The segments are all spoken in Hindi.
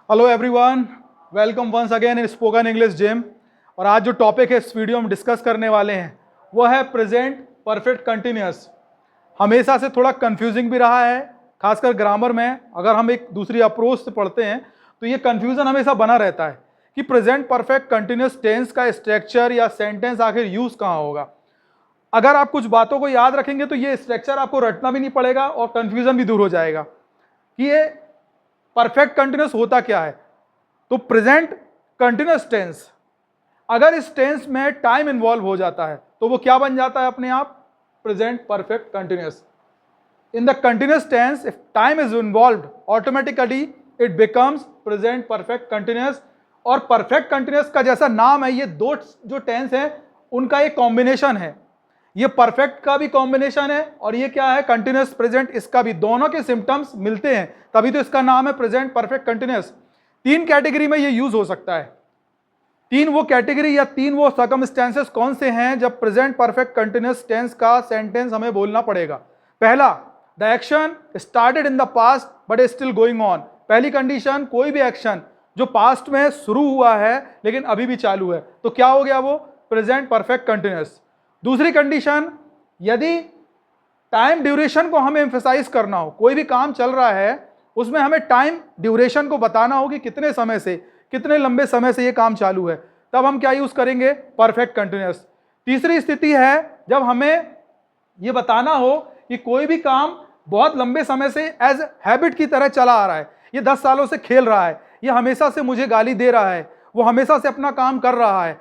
Hello everyone, welcome once again in spoken English gym. और आज जो टॉपिक है इस वीडियो में डिस्कस करने वाले हैं वो है प्रेजेंट परफेक्ट कंटिन्यूअस। हमेशा से थोड़ा कंफ्यूजिंग भी रहा है, खासकर ग्रामर में। अगर हम एक दूसरी अप्रोच से पढ़ते हैं तो ये कंफ्यूजन हमेशा बना रहता है कि प्रेजेंट परफेक्ट कंटिन्यूअस टेंस का स्ट्रक्चर या सेंटेंस आखिर यूज कहाँ होगा। अगर आप कुछ बातों को याद रखेंगे तो ये स्ट्रक्चर आपको रटना भी नहीं पड़ेगा और कंफ्यूजन भी दूर हो जाएगा कि ये परफेक्ट कंटिन्यूअस होता क्या है। तो प्रेजेंट कंटिन्यूअस टेंस, अगर इस टेंस में टाइम इन्वॉल्व हो जाता है तो वो क्या बन जाता है अपने आप? Present perfect continuous. In the continuous tense if time is involved automatically it becomes present perfect continuous. और परफेक्ट कंटिन्यूअस का जैसा नाम है, ये दो जो टेंस है उनका एक कॉम्बिनेशन है। ये परफेक्ट का भी कॉम्बिनेशन है और ये क्या है? कंटिन्यूअस प्रेजेंट, इसका भी। दोनों के सिम्टम्स मिलते हैं तभी तो इसका नाम है प्रेजेंट परफेक्ट कंटिन्यूअस। तीन कैटेगरी में ये यूज हो सकता है। तीन वो कैटेगरी या तीन वो सर्कमस्टेंसेस कौन से हैं जब प्रेजेंट परफेक्ट कंटिन्यूअस टेंस का सेंटेंस हमें बोलना पड़ेगा? पहला, the action started in the past but is still going on. पहली कंडीशन, कोई भी एक्शन जो पास्ट में शुरू हुआ है लेकिन अभी भी चालू है, तो क्या हो गया? वो प्रेजेंट परफेक्ट कंटिन्यूअस। दूसरी कंडीशन, यदि टाइम ड्यूरेशन को हमें एम्फेसाइज करना हो, कोई भी काम चल रहा है उसमें हमें टाइम ड्यूरेशन को बताना हो कि कितने समय से, कितने लंबे समय से ये काम चालू है, तब हम क्या यूज करेंगे? Perfect continuous. तीसरी स्थिति है जब हमें ये बताना हो कि कोई भी काम बहुत लंबे समय से एज हैबिट की तरह चला आ रहा है, ये 10 सालों से खेल रहा है, ये हमेशा से मुझे गाली दे रहा है, वो हमेशा से अपना काम कर रहा है।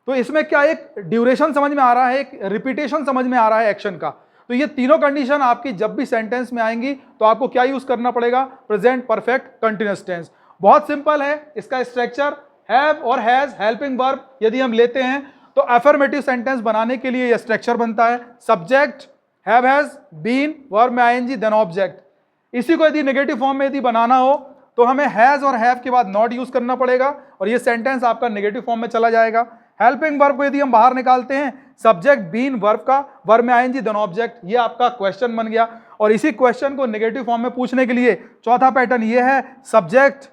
तो इसमें क्या एक ड्यूरेशन समझ में आ रहा है, एक रिपीटेशन समझ में आ रहा है एक्शन का। तो ये तीनों कंडीशन आपकी जब भी सेंटेंस में आएंगी तो आपको क्या यूज करना पड़ेगा? Present perfect continuous tense. बहुत सिंपल है इसका स्ट्रक्चर। हैव और हैज हेल्पिंग वर्ब यदि हम लेते हैं तो अफर्मेटिव सेंटेंस बनाने के लिए यह स्ट्रक्चर बनता है। Subject have has been, verb में आईएनजी, देन ऑब्जेक्ट। इसी को यदि नेगेटिव फॉर्म में यदि बनाना हो तो हमें हैज और हैव के बाद नॉट यूज करना पड़ेगा और ये सेंटेंस आपका नेगेटिव फॉर्म में चला जाएगा। हेल्पिंग वर्ब को यदि हम बाहर निकालते हैं, सब्जेक्ट बीन वर्ब का, वर्ब में आईएनजी देन ऑब्जेक्ट, ये आपका क्वेश्चन बन गया। और इसी क्वेश्चन को नेगेटिव फॉर्म में पूछने के लिए चौथा पैटर्न ये है, सब्जेक्ट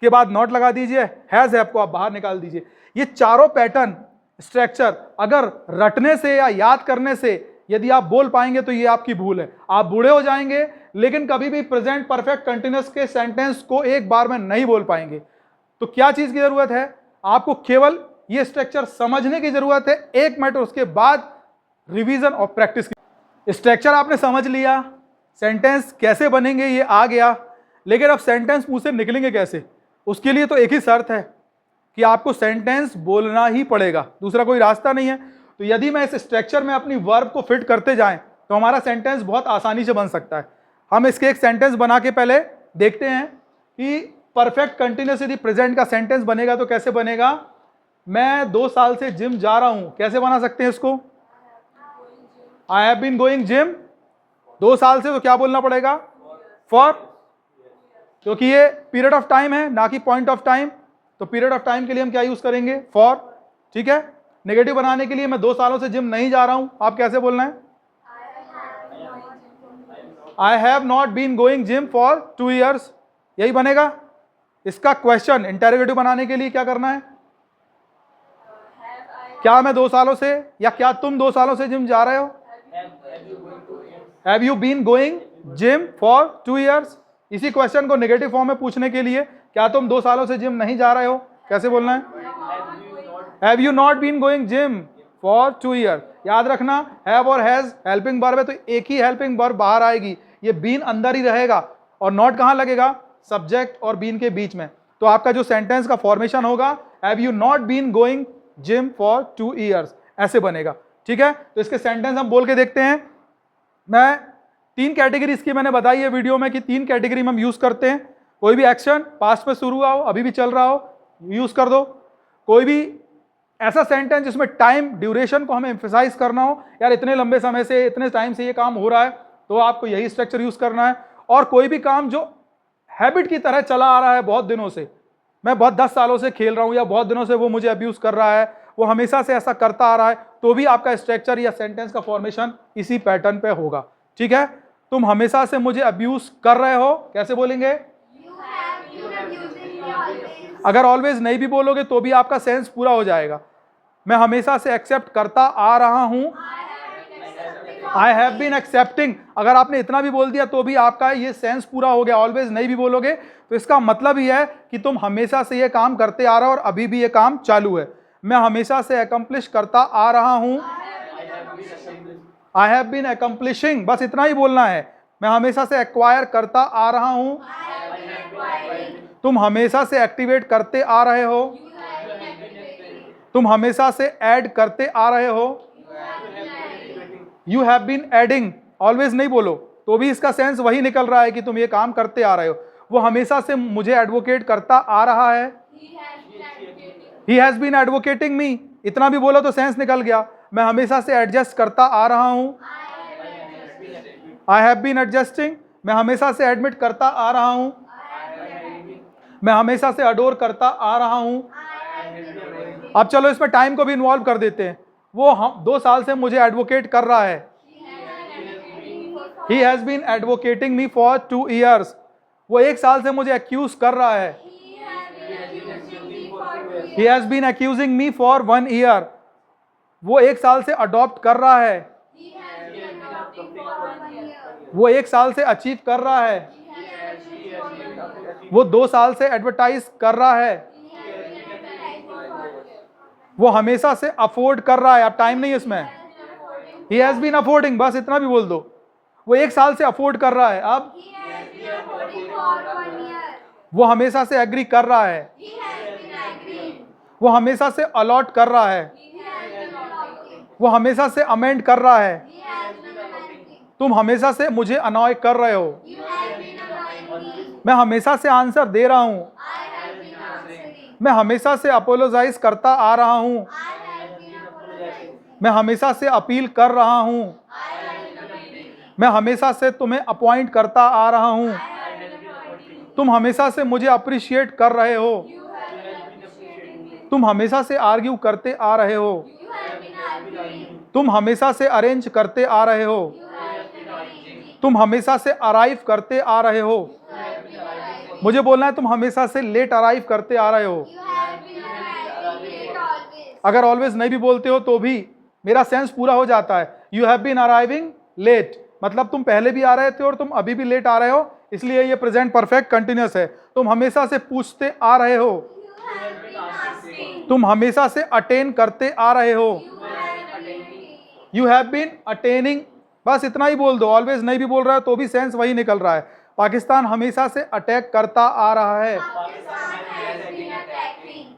के बाद नॉट लगा दीजिए, हैज हैव को आप बाहर निकाल दीजिए। ये चारों पैटर्न स्ट्रक्चर अगर रटने से या याद करने से यदि आप बोल पाएंगे तो ये आपकी भूल है, आप बूढ़े हो जाएंगे लेकिन कभी भी प्रेजेंट परफेक्ट कंटिन्यूअस के सेंटेंस को एक बार में नहीं बोल पाएंगे। तो क्या चीज की जरूरत है? आपको केवल ये स्ट्रक्चर समझने की जरूरत है 1 मिनट, उसके बाद रिवीजन और प्रैक्टिस की। स्ट्रक्चर आपने समझ लिया, सेंटेंस कैसे बनेंगे ये आ गया, लेकिन अब सेंटेंस मुंह से निकलेंगे कैसे? उसके लिए तो एक ही शर्त है कि आपको सेंटेंस बोलना ही पड़ेगा, दूसरा कोई रास्ता नहीं है। तो यदि मैं इस स्ट्रक्चर में अपनी वर्ब को फिट करते जाएं तो हमारा सेंटेंस बहुत आसानी से बन सकता है। हम इसके एक सेंटेंस बना के पहले देखते हैं कि परफेक्ट कंटिन्यूअस यदि प्रेजेंट का सेंटेंस बनेगा तो कैसे बनेगा। मैं 2 साल से जिम जा रहा हूं, कैसे बना सकते हैं इसको? I have been going gym. 2 साल से तो क्या बोलना पड़ेगा? फॉर, क्योंकि ये पीरियड ऑफ टाइम है ना कि पॉइंट ऑफ टाइम। तो पीरियड ऑफ टाइम के लिए हम क्या यूज करेंगे? फॉर। ठीक है। नेगेटिव बनाने के लिए मैं 2 सालों से जिम नहीं जा रहा हूं, आप कैसे बोलना है? I have not been going gym for 2 years, यही बनेगा। इसका क्वेश्चन इंटेरोगेटिव बनाने के लिए क्या करना है? क्या मैं 2 सालों से या क्या तुम 2 सालों से जिम जा रहे हो? Have you been going gym for 2 years। इसी क्वेश्चन को नेगेटिव फॉर्म में पूछने के लिए, क्या तुम 2 सालों से जिम नहीं जा रहे हो, कैसे बोलना है? Have you not been going gym for 2 years। याद रखना, हैव और हैज हेल्पिंग वर्ब है तो एक ही हेल्पिंग वर्ब बाहर आएगी, ये बीन अंदर ही रहेगा और नॉट कहां लगेगा? सब्जेक्ट और बीन के बीच में। तो आपका जो सेंटेंस का फॉर्मेशन होगा, have you not been going gym for 2 years, ऐसे बनेगा। ठीक है। तो इसके सेंटेंस हम बोल के देखते हैं। मैं 3 कैटेगरी इसकी मैंने बताई है वीडियो में कि 3 कैटेगरी में हम यूज करते हैं। कोई भी एक्शन पास्ट में शुरू हुआ हो, अभी भी चल रहा हो, यूज कर दो। कोई भी ऐसा सेंटेंस जिसमें टाइम ड्यूरेशन को हमें एम्फेसाइज करना हो, यार इतने लंबे समय से, इतने टाइम से ये काम हो रहा है, तो आपको यही स्ट्रक्चर यूज करना है। और कोई भी काम जो हैबिट की तरह चला आ रहा है बहुत दिनों से, मैं बहुत 10 सालों से खेल रहा हूं या बहुत दिनों से वो मुझे अब्यूज कर रहा है, वो हमेशा से ऐसा करता आ रहा है, तो भी आपका स्ट्रक्चर या सेंटेंस का फॉर्मेशन इसी पैटर्न पे होगा। ठीक है। तुम हमेशा से मुझे अब्यूज कर रहे हो, कैसे बोलेंगे? अगर ऑलवेज नहीं भी बोलोगे तो भी आपका सेंस पूरा हो जाएगा। मैं हमेशा से एक्सेप्ट करता आ रहा हूं, आई हैव बीन एक्सेप्टिंग। अगर आपने इतना भी बोल दिया तो भी आपका ये सेंस पूरा हो गया। ऑलवेज नहीं भी बोलोगे तो इसका मतलब ही है कि तुम हमेशा से ये काम करते आ रहे हो और अभी भी ये काम चालू है। मैं हमेशा से अकम्प्लिश करता आ रहा हूं, आई हैव बीन अकम्प्लिशिंग, बस इतना ही बोलना है। मैं हमेशा से एक्वायर करता आ रहा हूं, तुम हमेशा से एक्टिवेट करते आ रहे हो, तुम हमेशा से ऐड करते आ रहे हो, यू हैव बीन एडिंग। ऑलवेज नहीं बोलो तो भी इसका सेंस वही निकल रहा है कि तुम ये काम करते आ रहे हो। वो हमेशा से मुझे एडवोकेट करता आ रहा है, ही हैज बीन एडवोकेटिंग मी। इतना भी बोलो तो सेंस निकल गया। मैं हमेशा से एडजस्ट करता आ रहा हूं, आई हैव बीन एडजस्टिंग। मैं हमेशा से एडमिट करता आ रहा हूं, मैं हमेशा से अडोर करता आ रहा हूं। अब चलो इसमें टाइम को भी इन्वॉल्व कर देते हैं। वो हम 2 साल से मुझे एडवोकेट कर रहा है, he has been advocating me for 2 years। वो 1 साल से मुझे एक्यूज कर रहा है, he has been accusing me for 1 year। वो 1 साल से अडॉप्ट कर रहा है, वो 1 साल से अचीव कर रहा है, वो 2 साल से एडवर्टाइज कर रहा है, वो हमेशा से अफोर्ड कर रहा है। अब टाइम नहीं है इसमें, ही हैज बीन अफोर्डिंग, बस इतना भी बोल दो। वो 1 साल से अफोर्ड कर रहा है। अब वो हमेशा से एग्री कर रहा है, वो हमेशा से अलॉट कर रहा है, वो हमेशा से अमेंड कर रहा है, तुम हमेशा से मुझे अनॉय कर रहे हो, मैं हमेशा से आंसर दे रहा हूं, मैं हमेशा से अपोलोजाइज करता आ रहा हूं, मैं हमेशा से अपील कर रहा हूं, मैं हमेशा से तुम्हें अपॉइंट करता आ रहा हूं, तुम हमेशा से मुझे अप्रिशिएट कर रहे हो, तुम हमेशा से आर्ग्यू करते आ रहे हो, तुम हमेशा से अरेंज करते आ रहे हो, तुम हमेशा से अराइव करते आ रहे हो। मुझे बोलना है तुम हमेशा से लेट अराइव करते आ रहे हो। अगर ऑलवेज नहीं भी बोलते हो तो भी मेरा सेंस पूरा हो जाता है। You have been arriving late, मतलब तुम पहले भी आ रहे थे और तुम अभी भी लेट आ रहे हो, इसलिए ये प्रेजेंट परफेक्ट कंटिन्यूअस है। तुम हमेशा से पूछते आ रहे हो, तुम हमेशा से अटेन करते आ रहे हो, यू हैव बीन अटेनिंग। बस इतना ही बोल दो। ऑलवेज नहीं भी बोल रहा है तो भी सेंस वही निकल रहा है। पाकिस्तान हमेशा से अटैक करता आ रहा है,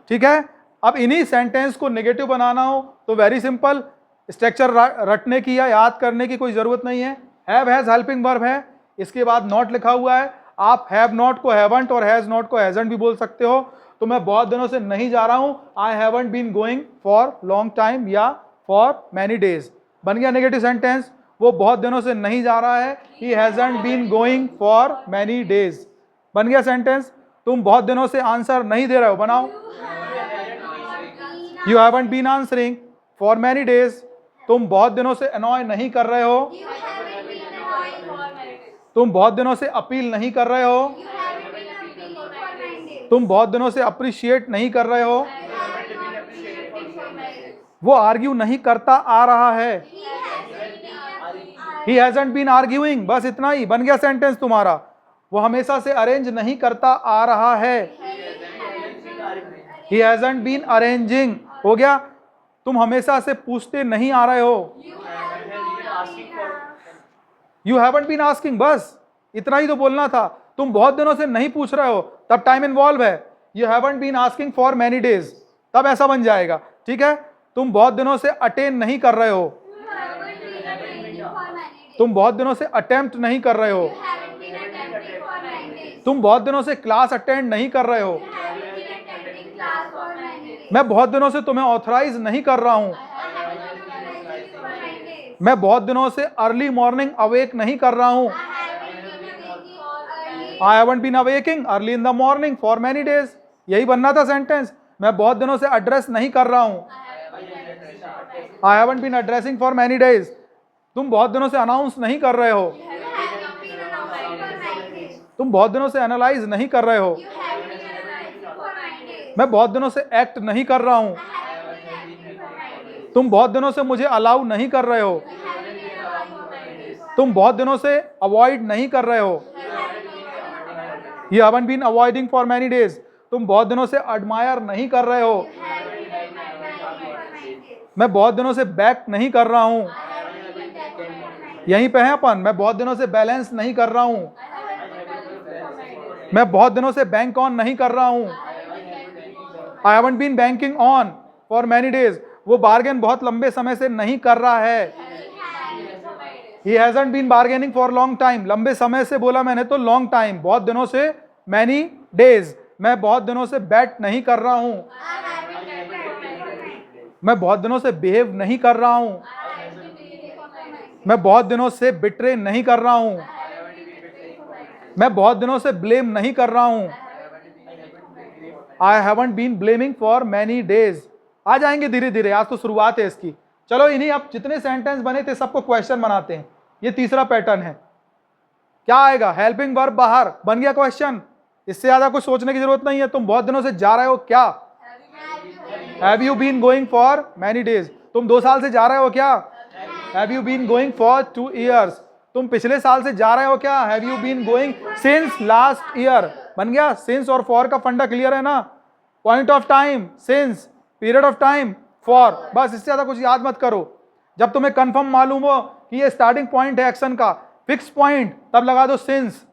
ठीक है। अब इन्हीं सेंटेंस को नेगेटिव बनाना हो तो वेरी सिंपल, स्ट्रक्चर रटने की या याद करने की कोई जरूरत नहीं है। हैव हैज हेल्पिंग वर्ब है, इसके बाद नॉट लिखा हुआ है। आप हैव नॉट को हैवंट और हैज नॉट को हैजंट भी बोल सकते हो। तो मैं बहुत दिनों से नहीं जा रहा हूं, I haven't been going for long time या फॉर मैनी डेज। बन गया नेगेटिव सेंटेंस। वो बहुत दिनों से नहीं जा रहा है, he hasn't been going for many days. बन गया सेंटेंस। तुम बहुत दिनों से आंसर नहीं दे रहे हो, बनाओ you haven't been answering for many days. तुम बहुत दिनों से अनॉय नहीं कर रहे हो, तुम बहुत दिनों से अपील नहीं कर रहे हो, तुम बहुत दिनों से अप्रिशिएट नहीं कर रहे हो। वो आर्ग्यू नहीं करता आ रहा है, ही हैजंट बीन आर्ग्यूइंग। बस इतना ही, बन गया सेंटेंस तुम्हारा। वो हमेशा से अरेंज नहीं करता आ रहा है, ही हैजंट बीन अरेंजिंग। हो गया। तुम हमेशा से पूछते नहीं आ रहे हो, यू हैवंट बीन आस्किंग। बस इतना ही तो बोलना था। तुम बहुत दिनों से नहीं पूछ रहे हो, तब टाइम इन्वॉल्व है। You haven't been asking for many days, तब ऐसा बन जाएगा, ठीक है। तुम बहुत दिनों से अटेन नहीं कर रहे हो, तुम बहुत दिनों से अटेम्प्ट नहीं कर रहे हो, तुम बहुत दिनों से क्लास अटेंड नहीं कर रहे हो, मैं बहुत दिनों से तुम्हें ऑथराइज नहीं कर रहा हूं, मैं बहुत दिनों से अर्ली मॉर्निंग अवेक नहीं कर रहा हूं, I haven't been awaking early in the morning for many days. यही बनना था सेंटेंस। मैं बहुत दिनों से एड्रेस नहीं कर रहा हूं, I haven't been addressing for many days. तुम बहुत दिनों से अनाउंस नहीं कर रहे हो, तुम बहुत दिनों से एनालाइज नहीं कर रहे हो, मैं बहुत दिनों से एक्ट नहीं कर रहा हूं। तुम बहुत दिनों से मुझे अलाउ नहीं कर रहे हो। तुम बहुत दिनों से अवॉइड नहीं कर रहे हो। You haven't been avoiding for many days. तुम बहुत दिनों से admire नहीं कर रहे हो। मैं बहुत दिनों से बैक नहीं कर रहा हूं। यहीं पे है अपन। मैं बहुत दिनों से बैलेंस नहीं कर रहा हूं। मैं बहुत दिनों से बैंक ऑन नहीं कर रहा हूं। I haven't been banking on for many days. वो बार्गेन बहुत लंबे समय से नहीं कर रहा है। He hasn't been bargaining for long time. लंबे समय से बोला मैंने तो long time, बहुत दिनों से many days. मैं बहुत दिनों से बैट नहीं कर रहा हूं। मैं बहुत दिनों से बिहेव नहीं कर रहा हूं। मैं बहुत दिनों से बिट्रे नहीं कर रहा हूं। मैं बहुत दिनों से ब्लेम नहीं कर रहा हूं। I haven't been blaming for many days. आ जाएंगे धीरे धीरे, आज तो शुरुआत है इसकी। चलो इन्हीं अब जितने सेंटेंस बने थे सबको क्वेश्चन बनाते हैं। ये तीसरा पैटर्न है। क्या आएगा? हेल्पिंग वर्ब बाहर बन गया क्वेश्चन। इससे ज्यादा कुछ सोचने की जरूरत नहीं है। तुम बहुत दिनों से जा रहे हो क्या? Have you been going for many days? तुम 2 साल से जा रहे हो क्या? Have you been going for 2 years? तुम पिछले साल से जा रहे हो क्या? Have you been going since last year? बन गया। सिंस और फॉर का फंडा क्लियर है ना? Point of time since, period of time for. बस इससे ज्यादा कुछ याद मत करो। जब तुम्हें कंफर्म मालूम हो कि ये स्टार्टिंग पॉइंट है एक्शन का, फिक्स पॉइंट, तब लगा दो सिंस।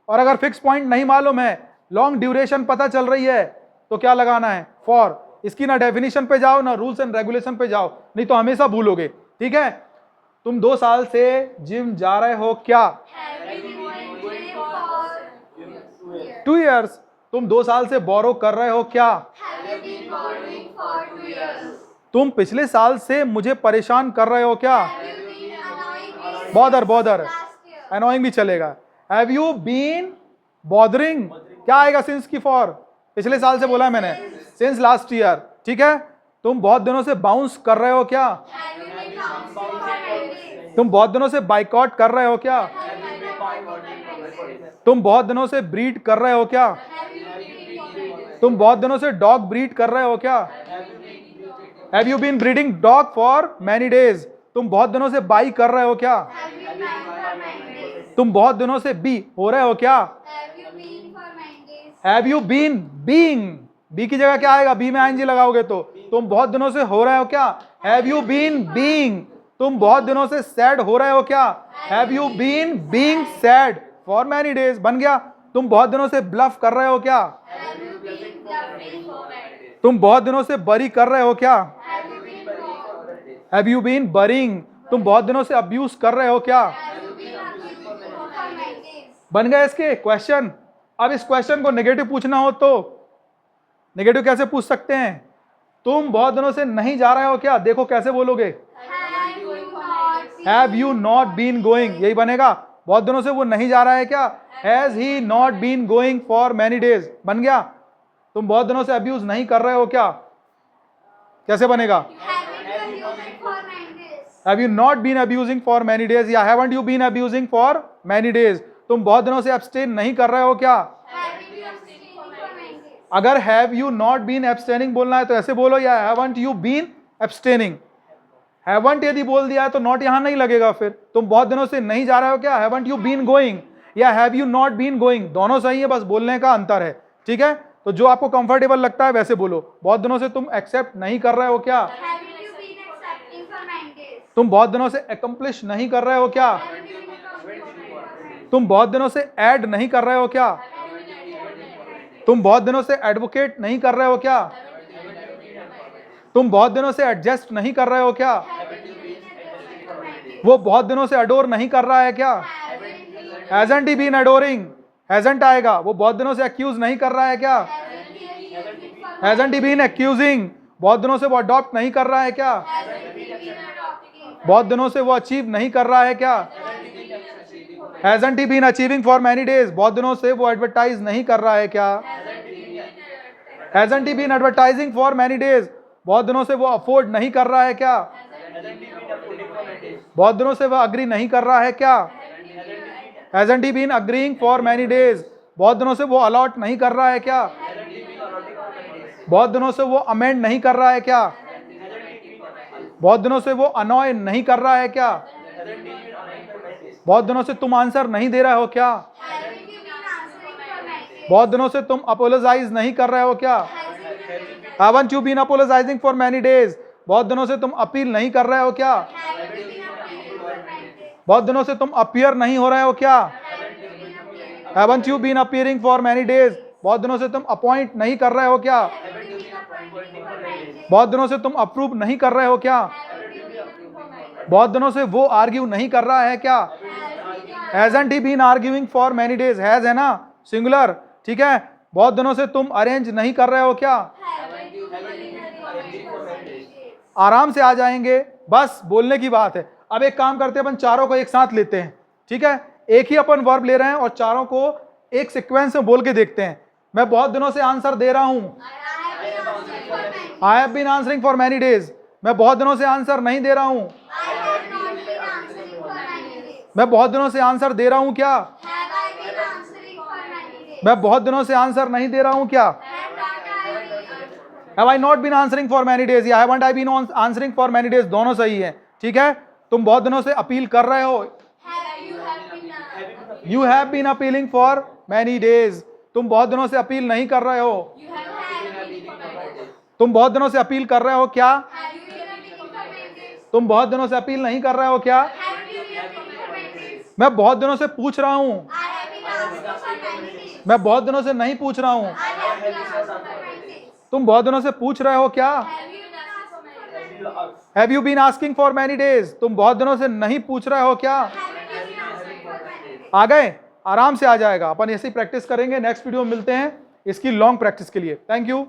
और अगर फिक्स पॉइंट नहीं मालूम है, लॉन्ग ड्यूरेशन पता चल रही है, तो क्या लगाना है? फॉर। इसकी ना डेफिनेशन पे जाओ ना रूल्स एंड रेगुलेशन पे जाओ, नहीं तो हमेशा भूलोगे। ठीक है? तुम 2 साल से जिम जा रहे हो क्या? 2 years? तुम 2 साल से बोरो कर रहे हो क्या? तुम पिछले साल से मुझे परेशान कर रहे हो क्या? बॉदर, अनोइंग भी चलेगा। Have you been bothering? क्या आएगा सिंस की फॉर? पिछले साल से बोला है मैंने, सिंस लास्ट ईयर। ठीक है? तुम बहुत दिनों से बाउंस कर रहे हो क्या? तुम बहुत दिनों से बाइकआउट कर रहे हो क्या? तुम बहुत दिनों से ब्रीड कर रहे हो क्या? तुम बहुत दिनों से डॉग ब्रीड कर रहे हो क्या? Have you been breeding dog for many days? तुम बहुत दिनों से बाई कर रहे हो क्या? तुम बहुत दिनों से बी हो रहे हो क्या? Have you been being? Be की जगह क्या आएगा? बी में आईएनजी लगाओगे तो। तुम बहुत दिनों से हो रहे हो क्या? Have you been being? तुम बहुत दिनों से सैड हो रहे हो क्या? Have you been being sad for many days? बन गया। तुम बहुत दिनों से ब्लफ कर रहे हो क्या? तुम बहुत दिनों से बरी कर रहे हो क्या? Have you been boring? तुम बहुत दिनों से अब्यूज कर रहे हो क्या? बन गए इसके क्वेश्चन। अब इस क्वेश्चन को नेगेटिव पूछना हो तो नेगेटिव कैसे पूछ सकते हैं? तुम बहुत दिनों से नहीं जा रहे हो क्या? देखो कैसे बोलोगे? Have you not been going? यही बनेगा। बहुत दिनों से वो नहीं जा रहा है क्या? Has he not been going for many days? बन गया। तुम बहुत दिनों से अब्यूज नहीं कर रहे हो क्या? कैसे बनेगा? Have you not been abusing for many days या haven't you been abusing for many days? तुम बहुत दिनों से एब्सटेन नहीं कर रहे हो क्या? अगर have you not been abstaining बोलना है तो ऐसे बोलो, या haven't you been abstaining. Haven't यदि बोल दिया है तो नॉट यहां नहीं लगेगा। फिर तुम बहुत दिनों से नहीं जा रहे हो क्या? हैवंट यू बीन गोइंग या have you not been going? दोनों सही है, बस बोलने का अंतर है। ठीक है? तो जो आपको कंफर्टेबल लगता है वैसे बोलो। बहुत दिनों से तुम एक्सेप्ट नहीं कर रहे हो क्या? तुम बहुत दिनों से अकम्प्लिश नहीं कर रहे हो क्या? तुम बहुत दिनों से ऐड नहीं कर रहे हो क्या? तुम बहुत दिनों से एडवोकेट नहीं कर रहे हो क्या? तुम बहुत दिनों से एडजस्ट नहीं कर रहे हो क्या? वो बहुत दिनों से अडोर नहीं कर रहा है क्या? Hasn't he been adoring? Hasn't आएगा। वो बहुत दिनों से एक्यूज नहीं कर रहा है क्या? Hasn't he been accusing? बहुत दिनों से वो अडॉप्ट नहीं कर रहा है क्या? बहुत दिनों से वो अचीव नहीं कर रहा है क्या? Hasn't he been achieving for many days? बहुत दिनों से वो एडवर्टाइज नहीं कर रहा है क्या? Hasn't he been advertising for many days? बहुत दिनों से वो अफोर्ड नहीं कर रहा है क्या? बहुत दिनों से वो अग्री नहीं कर रहा है क्या? Hasn't he been agreeing for many days? बहुत दिनों से वो अलॉट नहीं कर रहा है क्या? बहुत दिनों से वो अमेंड नहीं कर रहा है क्या? बहुत दिनों से वो अनॉय नहीं कर रहा है क्या? बहुत दिनों से तुम आंसर नहीं दे रहे हो क्या? बहुत दिनों से तुम अपोलोजाइज नहीं कर रहे हो क्या? Haven't you been apologizing for many days? बहुत दिनों से तुम अपील नहीं कर रहे हो क्या? बहुत दिनों से तुम अपीयर नहीं हो रहे हो क्या? Haven't you been appearing for many days? बहुत दिनों से तुम अपॉइंट नहीं कर रहे हो क्या? बहुत दिनों से तुम अप्रूव नहीं कर रहे हो क्या? बहुत दिनों से वो आर्ग्यू नहीं कर रहा है क्या? Hasn't he been arguing for many days? Has है ना, सिंगुलर, ठीक है। बहुत दिनों से तुम अरेंज नहीं कर रहे हो क्या? आराम से आ जाएंगे, बस बोलने की बात है। अब एक काम करते हैं, अपन चारों को एक साथ लेते हैं, ठीक है। एक ही अपन वर्ब ले रहे हैं और चारों को एक सीक्वेंस में बोल के देखते हैं। मैं बहुत दिनों से आंसर दे रहा हूं। I have been answering for many days. मैं बहुत दिनों से आंसर नहीं दे रहा हूं। मैं बहुत दिनों से आंसर दे रहा हूं क्या? मैं बहुत दिनों से आंसर नहीं दे रहा हूं क्या? Have I not been answering for many days? या haven't I been answering for many days? दोनों सही है, ठीक है। तुम बहुत दिनों से अपील कर रहे हो। You have been appealing for many days. तुम बहुत दिनों से अपील नहीं कर रहे हो। तुम बहुत दिनों से अपील कर रहे हो क्या? तुम बहुत दिनों से अपील नहीं कर रहे हो क्या? मैं बहुत दिनों से पूछ रहा हूं। मैं बहुत दिनों से नहीं पूछ रहा हूं। तुम बहुत दिनों से पूछ रहे हो क्या? Have you been asking for many days? तुम बहुत दिनों से नहीं पूछ रहे हो क्या? आ गए? आराम से आ जाएगा। अपन ऐसे ही प्रैक्टिस करेंगे। नेक्स्ट वीडियो में मिलते हैं इसकी लॉन्ग प्रैक्टिस के लिए। Thank you.